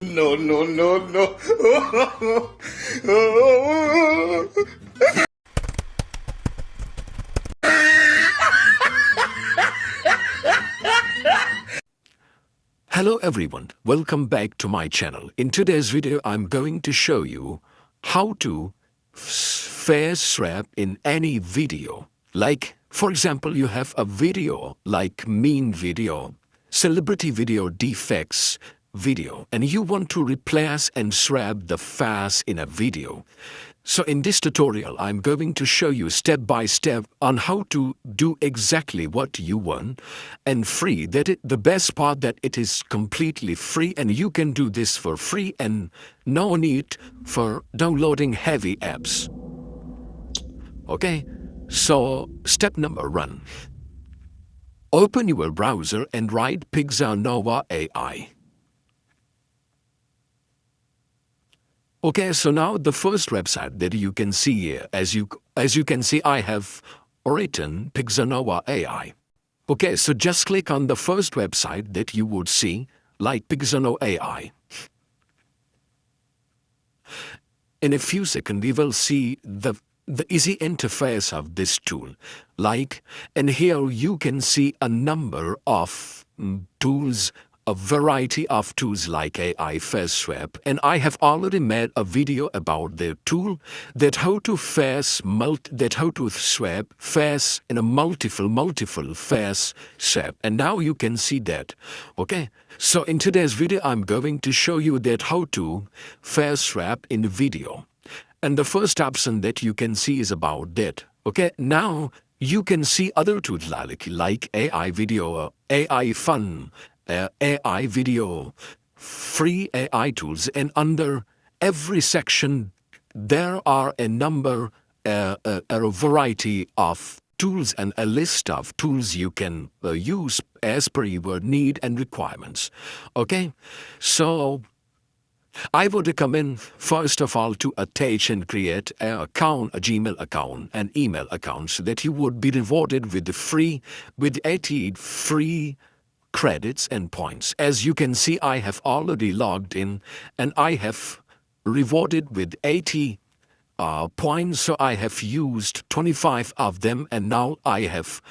No, no, no, no. Hello everyone, welcome back to my channel. In today's video, I'm going to show you how to face swap in any video. Like, for example, you have a video like meme video, celebrity video, defects video, and you want to replace and swap the face in a video. So in this tutorial, I'm going to show you step by step on how to do exactly what you want and free. The best part that it is completely free and you can do this for free and no need for downloading heavy apps. Okay, so step number 1. Open your browser and write Pixanova AI. Okay, so now the first website that you can see here, as you can see, I have written Pixanova AI. Okay, so just click on the first website that you would see, like Pixanova AI. In a few seconds, we will see the easy interface of this tool. And here you can see a number of tools, a variety of tools like AI face swap, and I have already made a video about the tool that how to swap face in a multiple face swap, and now you can see that. Okay, so in today's video I'm going to show you that how to face swap in video, and the first option that you can see is about that. Okay, now you can see other tools like AI video, AI fun, AI video, free AI tools, and under every section there are a number, a variety of tools and a list of tools you can use as per your need and requirements. Okay, so I would recommend first of all to attach and create an account, a Gmail account, an email account, so that you would be rewarded with 80 free credits and points. As you can see, I have already logged in and I have rewarded with 80 points, so I have used 25 of them, and now I have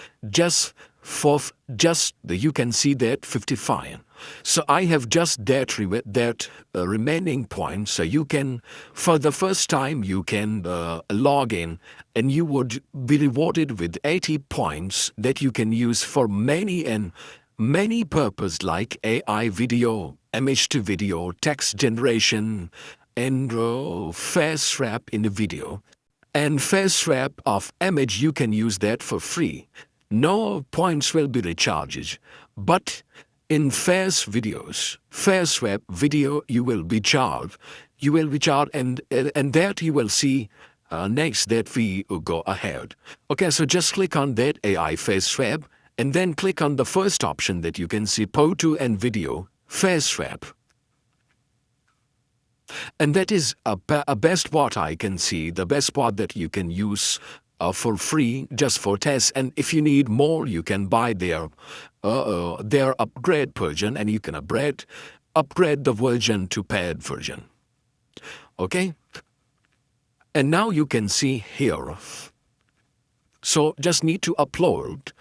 you can see that 55. So I have just that remaining points. So you can, for the first time, you can log in and you would be rewarded with 80 points that you can use for many purposes like AI video, image to video, text generation, and face swap in the video. And face swap of image, you can use that for free. No points will be recharged. But in face swap video, you will be charged. You will be charged, and that you will see next that we go ahead. Okay, so just click on that AI face swap, and then click on the first option that you can see, photo and video face swap. And that is a best part I can see, the best part that you can use for free, just for tests. And if you need more, you can buy their upgrade version, and you can upgrade the version to paid version. Okay? And now you can see here. So just need to upload.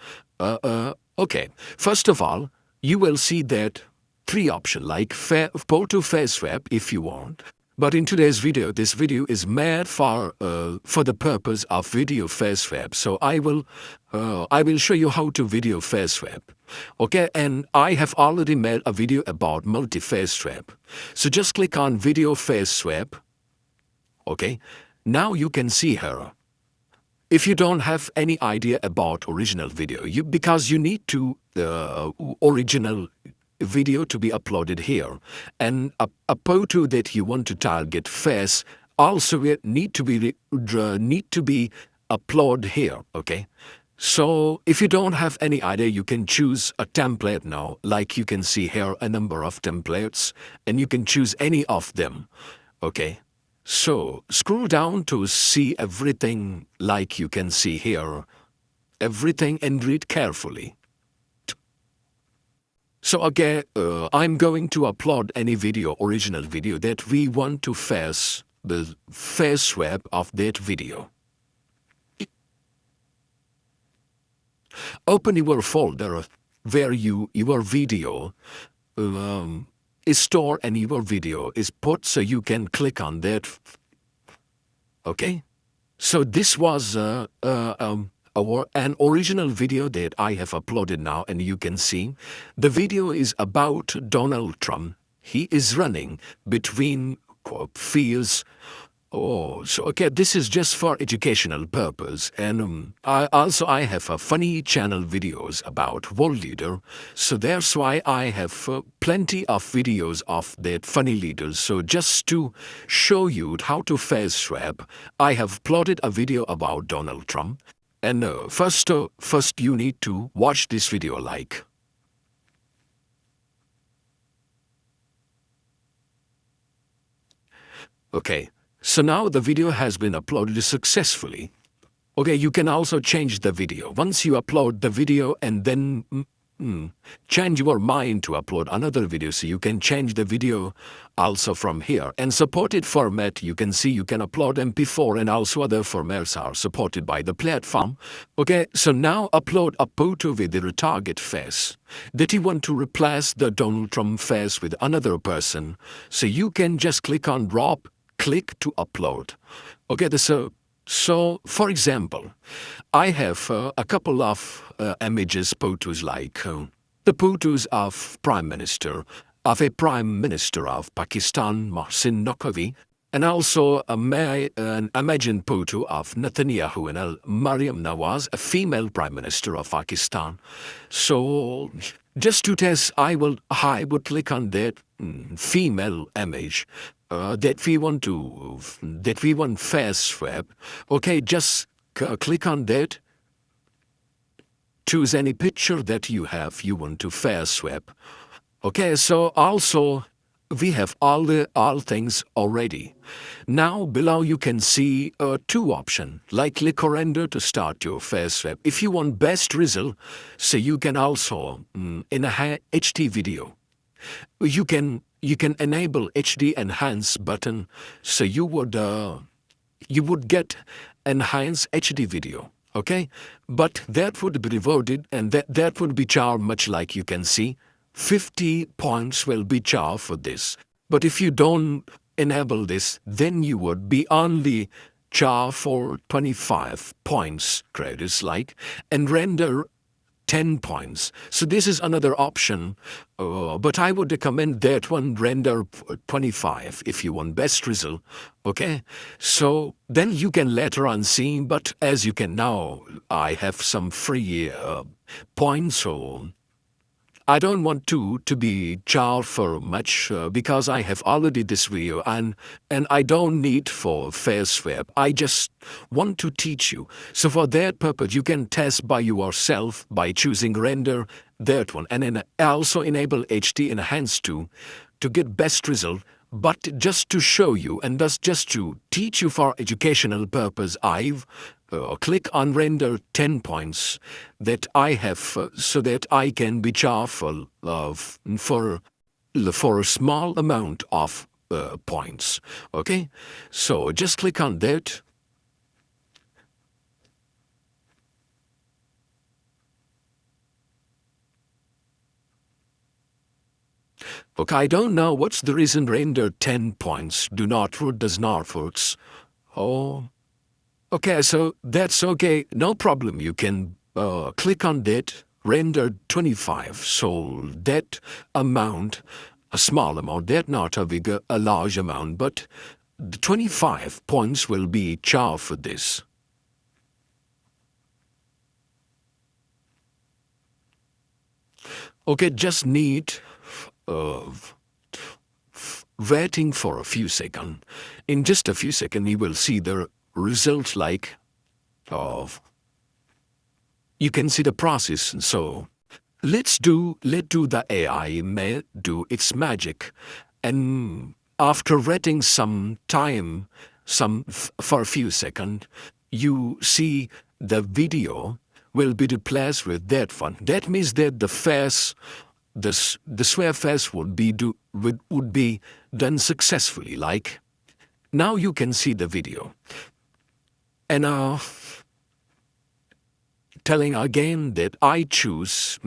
Okay, first of all, you will see that 3 options like photo face swap if you want. But in today's video, this video is made for the purpose of video face swap. So I will show you how to video face swap. Okay, and I have already made a video about multi-face swap. So just click on video face swap. Okay, now you can see here. If you don't have any idea about original video, because you need to original video to be uploaded here, and a photo that you want to target face also need to be uploaded here. Okay, so if you don't have any idea, you can choose a template now. Like you can see here a number of templates, and you can choose any of them. Okay. So scroll down to see everything, like you can see here, everything, and read carefully. So again, I'm going to upload any video, original video that we want to face the face swap of that video. Open your folder where your video is stored and your video is put, so you can click on that. Okay, so this was an original video that I have uploaded now, and you can see the video is about Donald Trump. He is running between fields. Oh, so okay, this is just for educational purpose, and I have a funny channel videos about world leader, so that's why I have plenty of videos of that funny leaders. So just to show you how to face swap, I have plotted a video about Donald Trump, and first you need to watch this video like. Okay. So now the video has been uploaded successfully. Okay, you can also change the video. Once you upload the video and then change your mind to upload another video, so you can change the video also from here. And supported format, you can see you can upload MP4 and also other formats are supported by the platform. Okay, so now upload a photo with the target face that you want to replace the Donald Trump face with another person. So you can just click on drop, click to upload. Okay, so for example, I have a couple of images, photos like the photos of Prime Minister of Pakistan, Mohsin Naqvi, and also an imagined photo of Netanyahu and Maryam Nawaz, a female Prime Minister of Pakistan. So just to test, I would click on that female image that we want face swap. Okay, just click on that. Choose any picture that you want to face swap. Okay, so also we have all things already. Now below you can see two options, like click or render to start your face swap. If you want best result, so you can also in a HD video, you can enable HD enhance button, so you would get enhanced HD video. Okay, but that would be rewarded, and that would be charged, much like you can see 50 points will be charged for this. But if you don't enable this, then you would be only charged for 25 points credits like, and render 10 points. So this is another option, but I would recommend that one, render 25 if you want best result. Okay, so then you can later on see, but as you can now, I have some free points, so I don't want to be charged for much because I have already this video, and I don't need for face swap. I just want to teach you. So for that purpose, you can test by yourself by choosing render that one, and then also enable HD enhance to get best result. But just to show you, and thus just to teach you for educational purpose, I've click on render 10 points that I have, so that I can be charged for a small amount of points. Okay, so just click on that. Okay, I don't know what's the reason render 10 points does not works. Oh. Okay, so that's okay, no problem. You can click on that, render 25, so that amount, a small amount, that not a large amount, but the 25 points will be charged for this. Okay, just need waiting for a few seconds. In just a few seconds, you will see the result like of. You can see the process. So let's do the AI may do its magic, and after waiting some time, for a few seconds, you see the video will be replaced with that one. That means that the swear face would be done successfully. Like now you can see the video, and telling again that I choose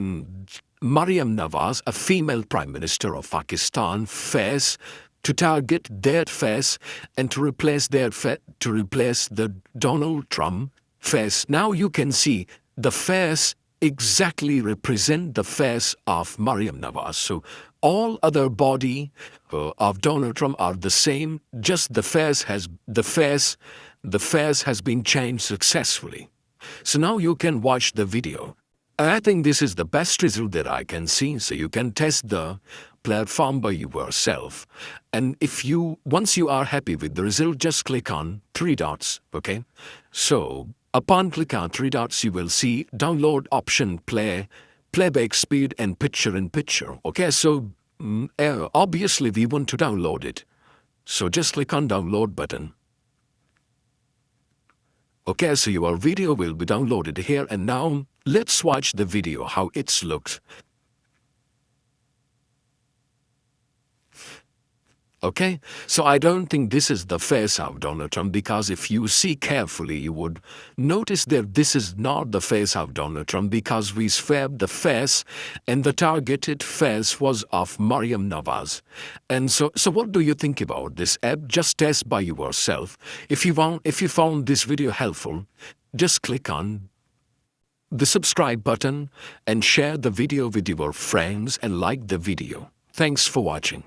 Maryam Nawaz, a female Prime Minister of Pakistan, face to target their face and to replace the Donald Trump face. Now you can see the face exactly represent the face of Maryam Nawaz. So all other body of Donald Trump are the same. Just the face has been changed successfully. So now you can watch the video. I think this is the best result that I can see. So you can test the platform by yourself. And once you are happy with the result, just click on three dots. Okay. So upon click on three dots, you will see download option, playback speed, and picture-in-picture. Okay. So obviously we want to download it. So just click on download button. Okay, so your video will be downloaded here, and now let's watch the video how it's looked. Okay, so I don't think this is the face of Donald Trump, because if you see carefully, you would notice that this is not the face of Donald Trump, because we swapped the face and the targeted face was of Maryam Nawaz. And so what do you think about this app? Just test by yourself. If you found this video helpful, just click on the subscribe button and share the video with your friends and like the video. Thanks for watching.